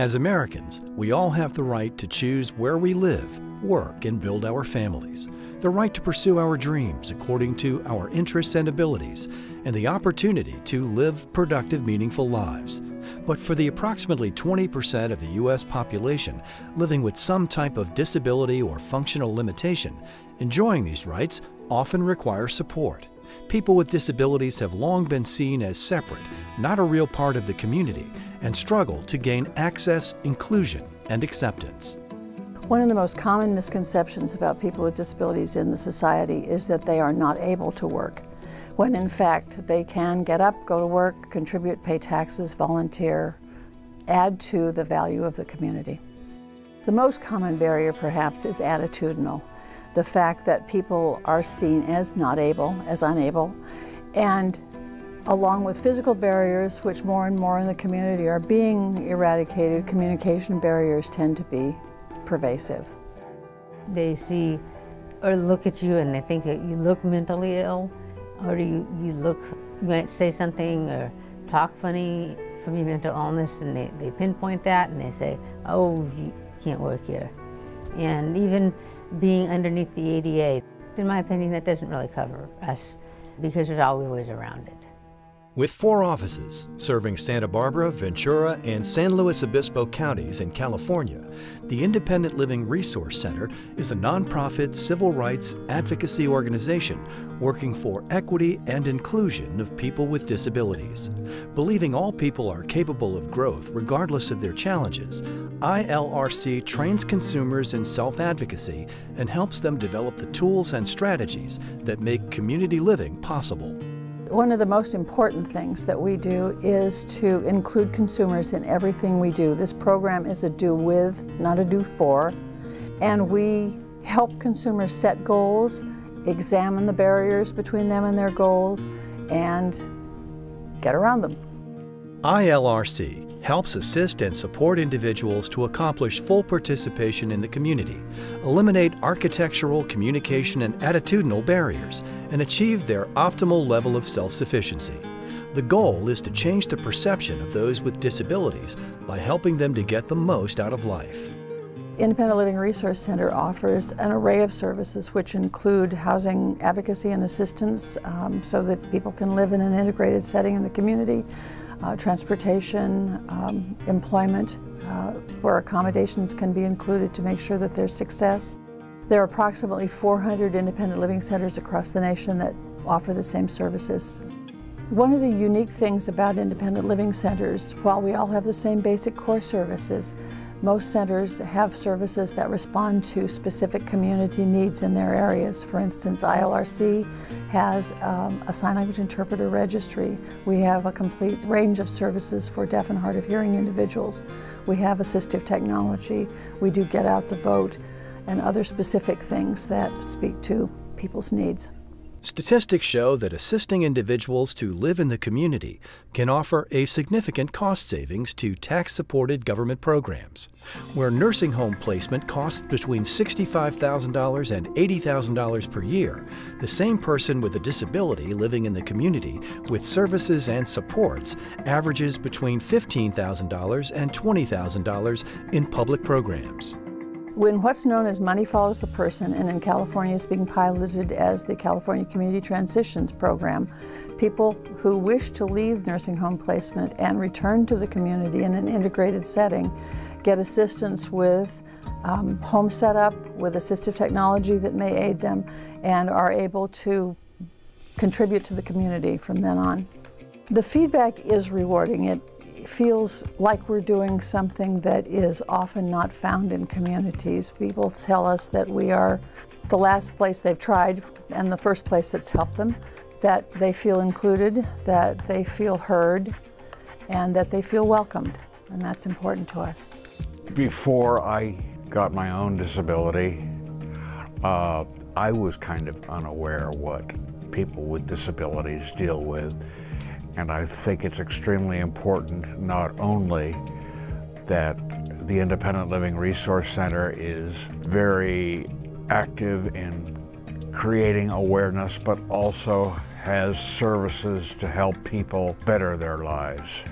As Americans, we all have the right to choose where we live, work, and build our families, the right to pursue our dreams according to our interests and abilities, and the opportunity to live productive, meaningful lives. But for the approximately 20% of the U.S. population living with some type of disability or functional limitation, enjoying these rights often requires support. People with disabilities have long been seen as separate, not a real part of the community, and struggle to gain access, inclusion, and acceptance. One of the most common misconceptions about people with disabilities in the society is that they are not able to work, when in fact they can get up, go to work, contribute, pay taxes, volunteer, add to the value of the community. The most common barrier perhaps is attitudinal. The fact that people are seen as not able, as unable, and along with physical barriers, which more and more in the community are being eradicated, communication barriers tend to be pervasive. They see or look at you and they think that you look mentally ill, or you might say something or talk funny from your mental illness, and they pinpoint that and they say, oh, you can't work here. And even being underneath the ADA, in my opinion, that doesn't really cover us because there's always ways around it. With 4 offices serving Santa Barbara, Ventura, and San Luis Obispo counties in California, the Independent Living Resource Center is a nonprofit civil rights advocacy organization working for equity and inclusion of people with disabilities. Believing all people are capable of growth regardless of their challenges, ILRC trains consumers in self-advocacy and helps them develop the tools and strategies that make community living possible. One of the most important things that we do is to include consumers in everything we do. This program is a do with, not a do for, and we help consumers set goals, examine the barriers between them and their goals, and get around them. ILRC helps assist and support individuals to accomplish full participation in the community, eliminate architectural, communication, and attitudinal barriers, and achieve their optimal level of self-sufficiency. The goal is to change the perception of those with disabilities by helping them to get the most out of life. Independent Living Resource Center offers an array of services which include housing advocacy and assistance so that people can live in an integrated setting in the community, transportation, employment, where accommodations can be included to make sure that there's success. There are approximately 400 independent living centers across the nation that offer the same services. One of the unique things about independent living centers, while we all have the same basic core services, most centers have services that respond to specific community needs in their areas. For instance, ILRC has a sign language interpreter registry. We have a complete range of services for deaf and hard of hearing individuals. We have assistive technology. We do Get Out the Vote and other specific things that speak to people's needs. Statistics show that assisting individuals to live in the community can offer a significant cost savings to tax-supported government programs. Where nursing home placement costs between $65,000 and $80,000 per year, the same person with a disability living in the community with services and supports averages between $15,000 and $20,000 in public programs. When what's known as Money Follows the Person, and in California is being piloted as the California Community Transitions Program, people who wish to leave nursing home placement and return to the community in an integrated setting get assistance with home setup, with assistive technology that may aid them, and are able to contribute to the community from then on. The feedback is rewarding. It feels like we're doing something that is often not found in communities. People tell us that we are the last place they've tried and the first place that's helped them, that they feel included, that they feel heard, and that they feel welcomed, and that's important to us. Before I got my own disability, I was kind of unaware what people with disabilities deal with. And I think it's extremely important not only that the Independent Living Resource Center is very active in creating awareness, but also has services to help people better their lives.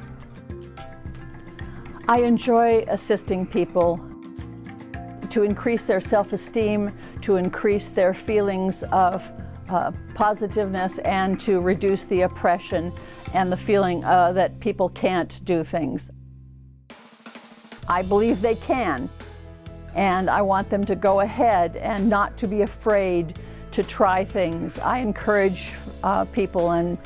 I enjoy assisting people to increase their self-esteem, to increase their feelings of positiveness, and to reduce the oppression and the feeling that people can't do things. I believe they can, and I want them to go ahead and not to be afraid to try things. I encourage people and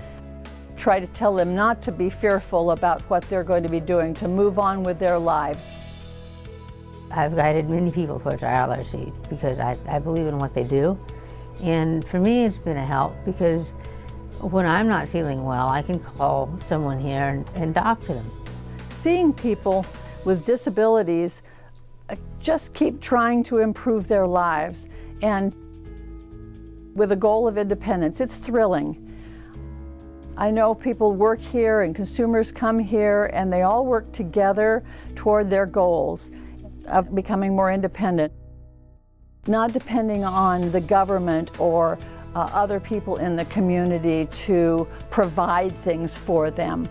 try to tell them not to be fearful about what they're going to be doing, to move on with their lives. I've guided many people towards ILRC because I believe in what they do. And for me, it's been a help because when I'm not feeling well, I can call someone here and talk to them. Seeing people with disabilities just keep trying to improve their lives, and with a goal of independence, it's thrilling. I know people work here and consumers come here and they all work together toward their goals of becoming more independent, not depending on the government or other people in the community to provide things for them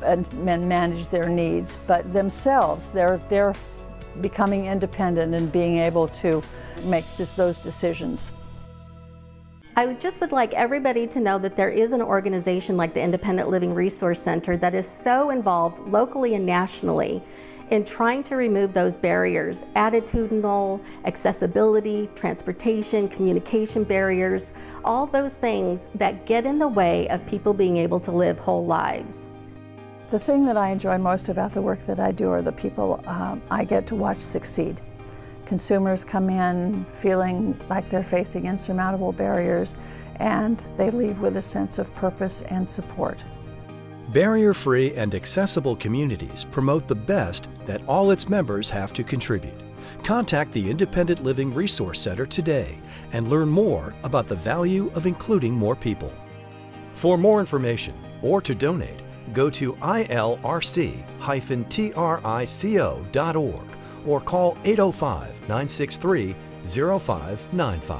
and manage their needs, but themselves. They're becoming independent and being able to make those decisions. I just would like everybody to know that there is an organization like the Independent Living Resource Center that is so involved locally and nationally in trying to remove those barriers, attitudinal, accessibility, transportation, communication barriers, all those things that get in the way of people being able to live whole lives. The thing that I enjoy most about the work that I do are the people I get to watch succeed. Consumers come in feeling like they're facing insurmountable barriers, and they leave with a sense of purpose and support. Barrier-free and accessible communities promote the best that all its members have to contribute. Contact the Independent Living Resource Center today and learn more about the value of including more people. For more information or to donate, go to ilrc-trico.org or call 805-963-0595.